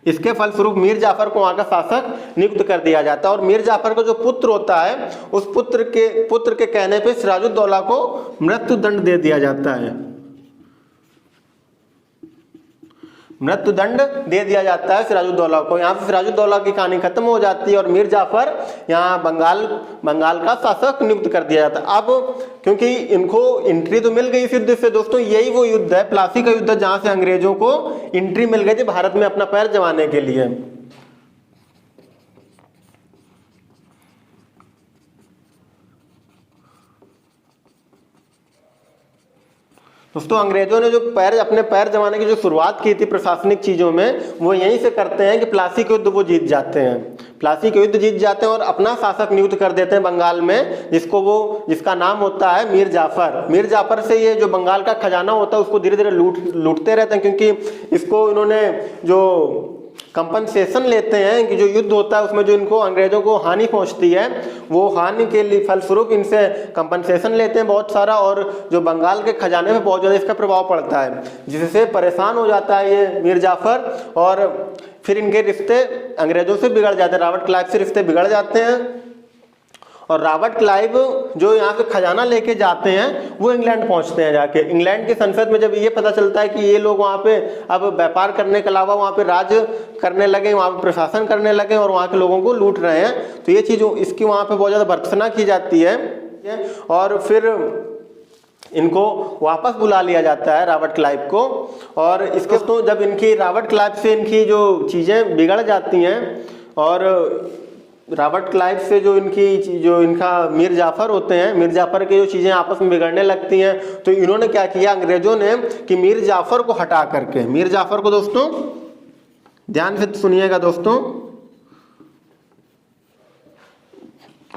इसके फलस्वरूप मीर जाफर को वहाँ का शासक नियुक्त कर दिया जाता है। और मीर जाफर का जो पुत्र होता है, उस पुत्र के कहने पे सिराजुद्दौला को मृत्यु दंड दे दिया जाता है। मृत्यु दंड दे दिया जाता है सिराजुद्दौला को। यहाँ से सिराजुद्दौला की कहानी खत्म हो जाती है और मीर जाफर यहाँ बंगाल का शासक नियुक्त कर दिया जाता है। अब क्योंकि इनको एंट्री तो मिल गई इस युद्ध से दोस्तों, यही वो युद्ध है, प्लासी का युद्ध, जहाँ से अंग्रेजों को एंट्री मिल गई थी भारत में अपना पैर जमाने के लिए। दोस्तों अंग्रेजों ने जो अपने पैर जमाने की जो शुरुआत की थी प्रशासनिक चीजों में, वो यहीं से करते हैं कि प्लासी के युद्ध वो जीत जाते हैं। प्लासी के युद्ध जीत जाते हैं और अपना शासक नियुक्त कर देते हैं बंगाल में, जिसका नाम होता है मीर जाफर। मीर जाफर से ये जो बंगाल का खजाना होता है उसको धीरे धीरे लूटते रहते हैं, क्योंकि इसको इन्होंने जो कंपनसेशन लेते हैं कि जो युद्ध होता है उसमें जो इनको अंग्रेजों को हानि पहुंचती है, वो हानि के लिए फलस्वरूप इनसे कंपनसेशन लेते हैं बहुत सारा, और जो बंगाल के खजाने में बहुत ज़्यादा इसका प्रभाव पड़ता है, जिससे परेशान हो जाता है ये मीर जाफर, और फिर इनके रिश्ते अंग्रेजों से बिगड़ जाते हैं, रॉबर्ट क्लाइव से रिश्ते बिगड़ जाते हैं। और रॉबर्ट क्लाइव जो यहाँ से खजाना लेके जाते हैं वो इंग्लैंड पहुँचते हैं। जाके इंग्लैंड की संसद में जब ये पता चलता है कि ये लोग वहाँ पे अब व्यापार करने के अलावा वहाँ पे राज करने लगे, वहाँ पे प्रशासन करने लगे और वहाँ के लोगों को लूट रहे हैं, तो ये चीज़ इसकी वहाँ पे बहुत ज़्यादा भर्त्सना की जाती है। और फिर इनको वापस बुला लिया जाता है रॉबर्ट क्लाइव को। और इसके तो जब इनकी रॉबर्ट क्लाइव से इनकी जो चीज़ें बिगड़ जाती हैं, और रॉबर्ट क्लाइव से जो इनका मीर जाफर होते हैं, मीर जाफर की जो चीज़ें आपस में बिगड़ने लगती हैं, तो इन्होंने क्या किया अंग्रेजों ने कि मीर जाफर को हटा करके, मीर जाफर को दोस्तों ध्यान से सुनिएगा दोस्तों,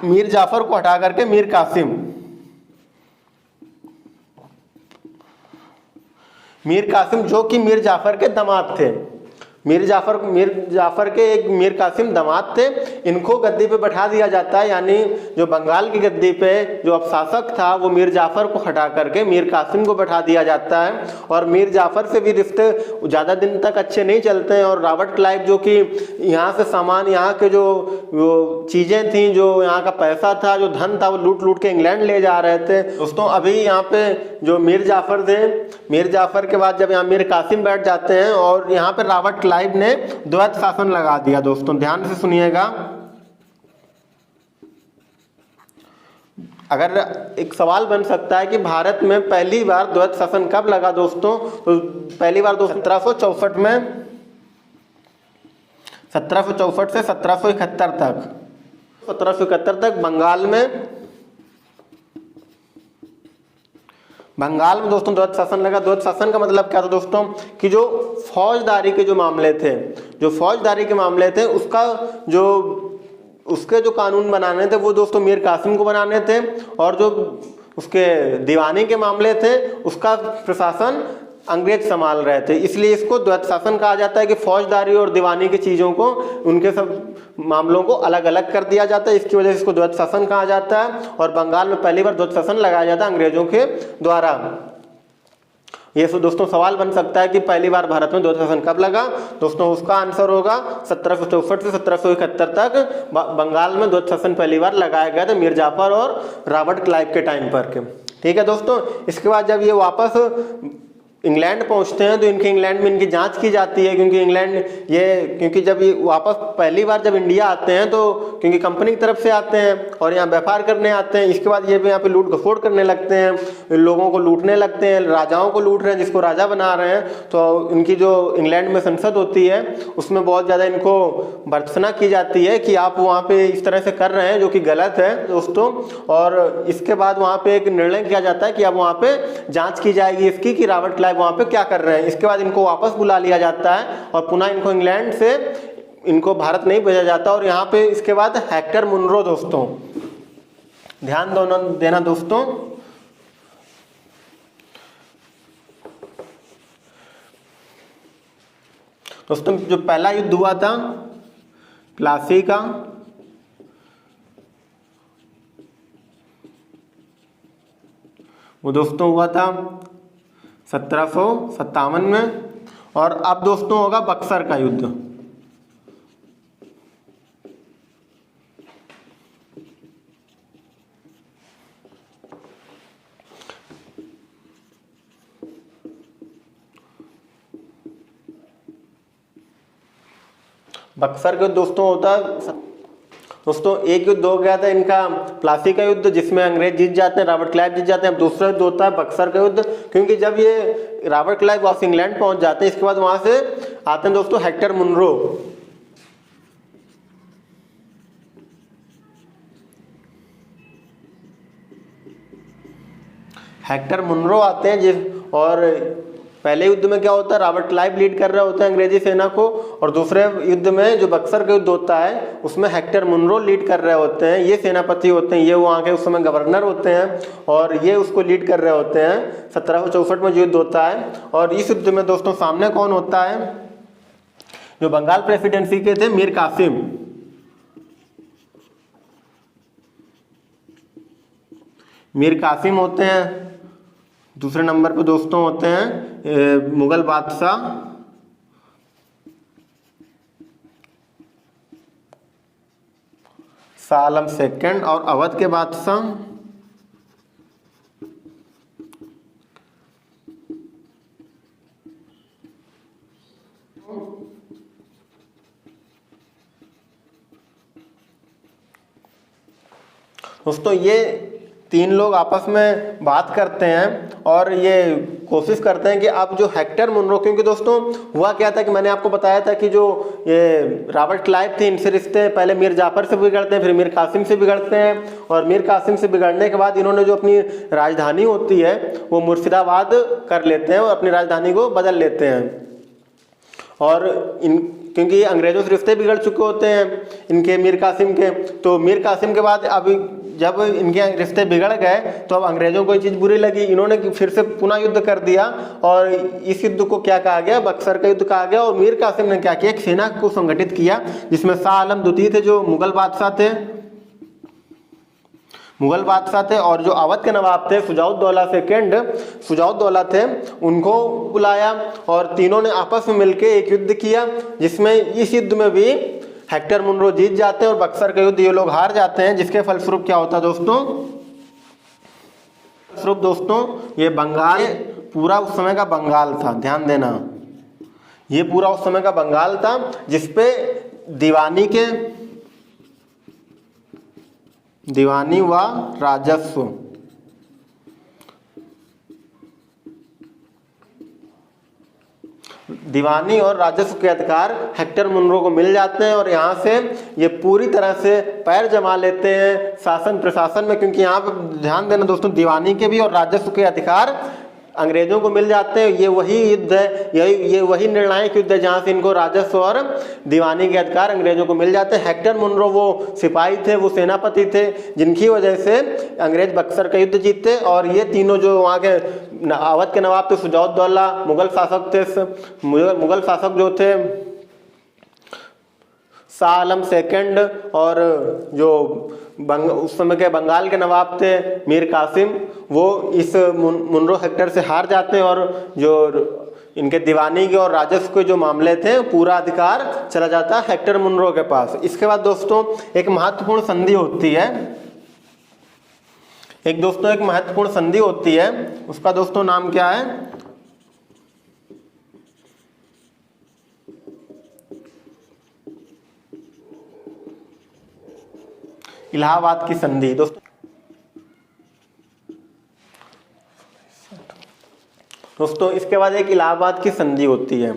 मीर जाफर को हटा करके मीर कासिम जो कि मीर जाफर के दामाद थे, मीर जाफर के एक मीर कासिम दामाद थे, इनको गद्दी पे बैठा दिया जाता है। यानी जो बंगाल की गद्दी पे जो अब शासक था वो मीर जाफर को हटा करके मीर कासिम को बैठा दिया जाता है। और मीर जाफर से भी रिश्ते ज़्यादा दिन तक अच्छे नहीं चलते हैं। और रॉबर्ट क्लाइव जो कि यहाँ से सामान, यहाँ के जो चीज़ें थी, जो यहाँ का पैसा था, जो धन था, वो लूट लूट के इंग्लैंड ले जा रहे थे। दोस्तों अभी यहाँ पे जो मीर जाफर थे, मीर जाफर के बाद जब यहाँ मीर कासिम बैठ जाते हैं और यहाँ पे रॉबर्ट क्लाइव ने द्वैत शासन लगा दिया। दोस्तों ध्यान से सुनिएगा, अगर एक सवाल बन सकता है कि भारत में पहली बार द्वैत शासन कब लगा दोस्तों, तो पहली बार 1764 में, 1764 से 1771 तक, 1771 तक बंगाल में दोस्तों द्वैत शासन लगा। द्वैत शासन का मतलब क्या था दोस्तों कि जो फौजदारी के जो मामले थे, उसके जो कानून बनाने थे वो दोस्तों मीर कासिम को बनाने थे, और जो उसके दीवानी के मामले थे उसका प्रशासन अंग्रेज संभाल रहे थे। इसलिए इसको द्वैत शासन कहा जाता है कि फौजदारी और दीवानी की चीज़ों को, उनके सब मामलों को अलग अलग कर दिया जाता है, इसकी वजह से इसको द्वैत शासन कहा जाता है। और बंगाल में पहली बार द्वैत शासन लगाया जाता है अंग्रेजों के द्वारा। ये दोस्तों सवाल बन सकता है कि पहली बार भारत में द्वैत शासन कब लगा, दोस्तों उसका आंसर होगा 1764 से 1771 तक बंगाल में द्वैत शासन पहली बार लगाया गया था मीर जाफर और रॉबर्ट क्लाइव के टाइम पर के। ठीक है दोस्तों, इसके बाद जब ये वापस इंग्लैंड पहुंचते हैं तो इंग्लैंड में इनकी जांच की जाती है, क्योंकि जब ये वापस पहली बार जब इंडिया आते हैं तो क्योंकि कंपनी की तरफ से आते हैं और यहाँ व्यापार करने आते हैं, इसके बाद ये भी यहाँ पे लूट खसोड़ करने लगते हैं, लोगों को लूटने लगते हैं, राजाओं को लूट रहे हैं, जिसको राजा बना रहे हैं। तो इनकी जो इंग्लैंड में संसद होती है उसमें बहुत ज़्यादा इनको भर्त्सना की जाती है कि आप वहाँ पे इस तरह से कर रहे हैं जो कि गलत है दोस्तों। और इसके बाद वहाँ पे एक निर्णय किया जाता है कि अब वहाँ पे जाँच की जाएगी इसकी कि रॉबर्ट क्लाइव वहाँ पे क्या कर रहे हैं। इसके बाद इनको वापस बुला लिया जाता है और पुनः इनको इंग्लैंड से इनको भारत नहीं भेजा जाता। और यहाँ पे इसके बाद हेक्टर मुनरो दोस्तों, ध्यान देना दोस्तों, जो पहला युद्ध हुआ था प्लासी का, वो दोस्तों हुआ था 1757 में। और अब दोस्तों होगा बक्सर का युद्ध। बक्सर का दोस्तों होता है दोस्तों, एक युद्ध हो गया था इनका प्लासी का युद्ध जिसमें अंग्रेज जीत जाते हैं, रॉबर्ट क्लाइव जीत जाते हैं। अब दूसरा युद्ध होता है बक्सर का युद्ध, क्योंकि जब ये रॉबर्ट क्लाइव वापस इंग्लैंड पहुंच जाते हैं, इसके बाद वहां से आते हैं दोस्तों हेक्टर मुनरो। हेक्टर मुनरो आते हैं और पहले युद्ध में क्या होता है, रॉबर्ट क्लाइव लीड कर रहे होते हैं अंग्रेजी सेना को, और दूसरे युद्ध में जो बक्सर का युद्ध होता है उसमें हेक्टर मुनरो लीड कर रहे होते हैं। ये सेनापति होते हैं, ये वहाँ के उस समय गवर्नर होते हैं और ये उसको लीड कर रहे होते हैं। 1764 में युद्ध होता है। और इस युद्ध में दोस्तों सामने कौन होता है, जो बंगाल प्रेसिडेंसी के थे मीर कासिम। मीर कासिम होते हैं। दूसरे नंबर पे दोस्तों होते हैं मुगल बादशाह शाह आलम सेकंड, और अवध के बादशाह दोस्तों ये तीन लोग आपस में बात करते हैं और ये कोशिश करते हैं कि अब जो हेक्टर मुनरो, क्योंकि दोस्तों हुआ क्या था कि मैंने आपको बताया था कि जो ये रॉबर्ट क्लाइव थे इनसे रिश्ते पहले मीर जाफर से बिगड़ते हैं, फिर मीर कासिम से बिगड़ते हैं, और मीर कासिम से बिगड़ने के बाद इन्होंने जो अपनी राजधानी होती है वो मुर्शिदाबाद कर लेते हैं और अपनी राजधानी को बदल लेते हैं। और क्योंकि अंग्रेजों से रिश्ते बिगड़ चुके होते हैं इनके मीर कासिम के, तो मीर कासिम के बाद अब जब इनके रिश्ते बिगड़ गए तो अब अंग्रेजों को ये चीज़ बुरी लगी, इन्होंने फिर से पुनः युद्ध कर दिया और इस युद्ध को क्या कहा गया, बक्सर का युद्ध कहा गया। और मीर कासिम ने क्या किया, एक सेना को संगठित किया जिसमें शाह आलम द्वितीय थे जो मुगल बादशाह थे, और जो अवध के नवाब थे शुजाउद्दौला सेकंड, शुजाउद्दौला थे, उनको बुलाया और तीनों ने आपस में मिलकर एक युद्ध किया, जिसमें इस युद्ध में भी हेक्टर मुनरो जीत जाते हैं और बक्सर का युद्ध ये लोग हार जाते हैं। जिसके फलस्वरूप क्या होता है दोस्तों, ये बंगाल पूरा उस समय का बंगाल था, ध्यान देना, ये पूरा उस समय का बंगाल था जिसपे दीवानी व राजस्व दीवानी और राजस्व के अधिकार हेक्टर मुनरो को मिल जाते हैं और यहाँ से ये पूरी तरह से पैर जमा लेते हैं शासन प्रशासन में, क्योंकि यहाँ पर ध्यान देना दोस्तों, दीवानी के भी और राजस्व के अधिकार अंग्रेजों को मिल जाते हैं। ये वही युद्ध है, ये वही निर्णायक युद्ध है जहाँ से इनको राजस्व और दीवानी के अधिकार अंग्रेजों को मिल जाते हैं। हेक्टर मुनरो वो सिपाही थे, वो सेनापति थे, जिनकी वजह से अंग्रेज बक्सर का युद्ध जीते। और ये तीनों जो वहाँ के अवध के नवाब थे शुजाउद्दौला, मुगल शासक जो थे शाह आलम सेकंड, और जो उस समय के बंगाल के नवाब थे मीर कासिम, वो इस मुनरो हेक्टर से हार जाते हैं और जो इनके दीवानी के और राजस्व के जो मामले थे पूरा अधिकार चला जाता है हेक्टर मुनरो के पास। इसके बाद दोस्तों एक महत्वपूर्ण संधि होती है, उसका दोस्तों नाम क्या है, इलाहाबाद की संधि। दोस्तों इसके बाद एक इलाहाबाद की संधि होती है।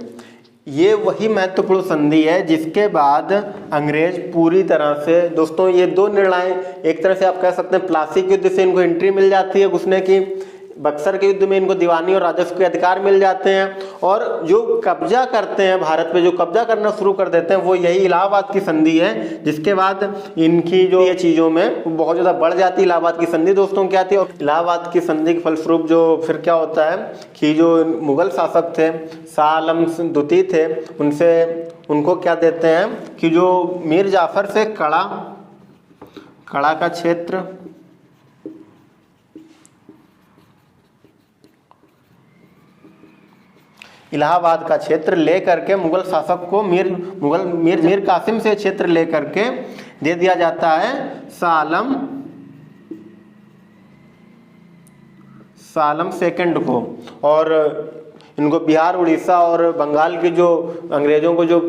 ये वही महत्वपूर्ण संधि है जिसके बाद अंग्रेज पूरी तरह से, दोस्तों ये दो निर्णय, एक तरह से आप कह सकते हैं प्लासी के युद्ध से इनको एंट्री मिल जाती है घुसने की, बक्सर के युद्ध में इनको दीवानी और राजस्व के अधिकार मिल जाते हैं, और जो कब्जा करते हैं भारत पे, जो कब्जा करना शुरू कर देते हैं वो यही इलाहाबाद की संधि है। जिसके बाद इनकी जो ये चीज़ों में बहुत ज़्यादा बढ़ जाती है। इलाहाबाद की संधि दोस्तों क्या थी, और इलाहाबाद की संधि के फलस्वरूप जो फिर क्या होता है कि जो मुगल शासक थे शाह आलम द्वितीय थे, उनको क्या देते हैं कि जो मीर जाफर से कड़ा का क्षेत्र, इलाहाबाद का क्षेत्र ले करके मुगल शासक को मीर कासिम से क्षेत्र ले करके दे दिया जाता है शाह आलम सेकंड को। और इनको बिहार, उड़ीसा और बंगाल के जो अंग्रेजों को जो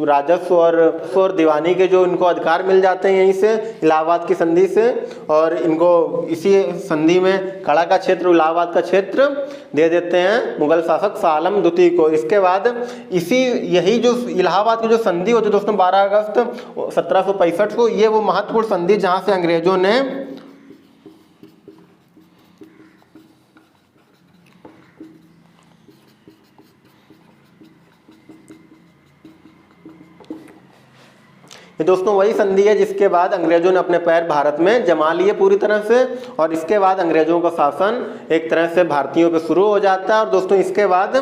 राजस्व और दीवानी के जो इनको अधिकार मिल जाते हैं यहीं से इलाहाबाद की संधि से, और इनको इसी संधि में कड़ा का क्षेत्र, इलाहाबाद का क्षेत्र दे देते हैं मुगल शासक शाह आलम द्वितीय को। इसके बाद यही जो इलाहाबाद की जो संधि होती है दोस्तों 12 अगस्त 1765 को, ये वो महत्वपूर्ण संधि जहाँ से अंग्रेजों ने ये दोस्तों वही संधि है जिसके बाद अंग्रेजों ने अपने पैर भारत में जमा लिए पूरी तरह से, और इसके बाद अंग्रेजों का शासन एक तरह से भारतीयों पे शुरू हो जाता है। और दोस्तों इसके बाद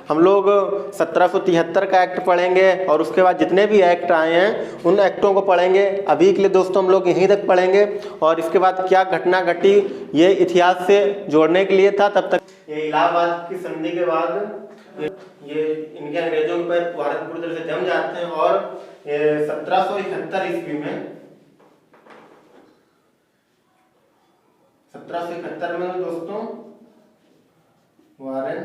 हम लोग 1773 का एक्ट पढ़ेंगे, और उसके बाद जितने भी एक्ट आए हैं उन एक्टों को पढ़ेंगे। अभी के लिए दोस्तों हम लोग यहीं तक पढ़ेंगे, और इसके बाद क्या घटना घटी ये इतिहास से जोड़ने के लिए था। तब तक ये इलाहाबाद की संधि के बाद ये इनके अंग्रेजों पर भारत पूरी तरह से जम जाते हैं, और 1771 ईस्वी में 1771 में दोस्तों वारेन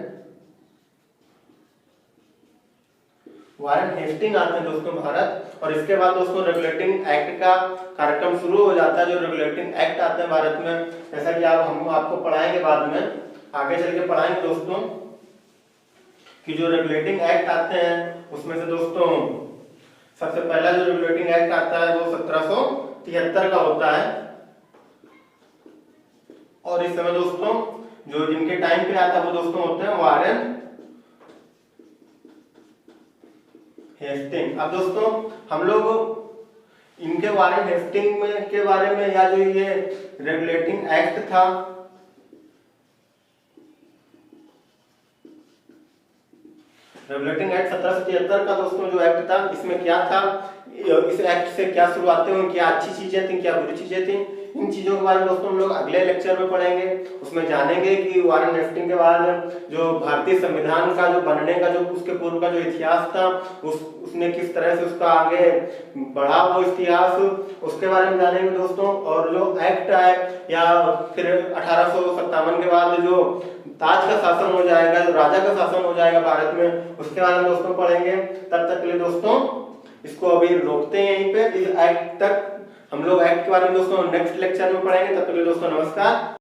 हेस्टिंग आते हैं दोस्तों भारत। और इसके बाद दोस्तों रेगुलेटिंग एक्ट का कार्यक्रम शुरू हो जाता है। जो रेगुलेटिंग एक्ट आते हैं भारत में, जैसा कि हम आपको पढ़ाएंगे बाद में, आगे चल के पढ़ाएंगे दोस्तों कि जो रेगुलेटिंग एक्ट आते हैं उसमें से दोस्तों सबसे पहला जो रेगुलेटिंग एक्ट आता है वो 1773 का होता है। और इस समय दोस्तों जो जिनके टाइम पे आता है वो दोस्तों होते हैं वारेन हेस्टिंग। अब दोस्तों हम लोग इनके वारेन हेस्टिंग में के बारे में, या जो ये रेगुलेटिंग एक्ट था, रेगुलेटिंग एक्ट 1773 का दोस्तों जो एक्ट था, इसमें क्या था, इस एक्ट से क्या शुरुआतें हुई, क्या अच्छी चीजें थी, क्या बुरी चीजें थी, इन चीजों के बारे में दोस्तों हम लोग अगले लेक्चर में पढ़ेंगे। उसमें जानेंगे कि वारेन हेस्टिंग के बाद जो भारतीय संविधान का जो बनने का जो उसके पूर्व का जो इतिहास था, उसने किस तरह से उसका आगे बढ़ा वो इतिहास, उसके बारे में जानेंगे दोस्तों। और जो एक्ट है, या फिर 1857 के बाद जो ताज का शासन हो जाएगा, जो राजा का शासन हो जाएगा भारत में, उसके बारे में दोस्तों पढ़ेंगे। तब तक के लिए दोस्तों इसको अभी रोकते हैं यहीं पे। इस एक्ट तक हम लोग एक्ट के बारे में दोस्तों नेक्स्ट लेक्चर में पढ़ेंगे। तब तक के लिए दोस्तों नमस्कार।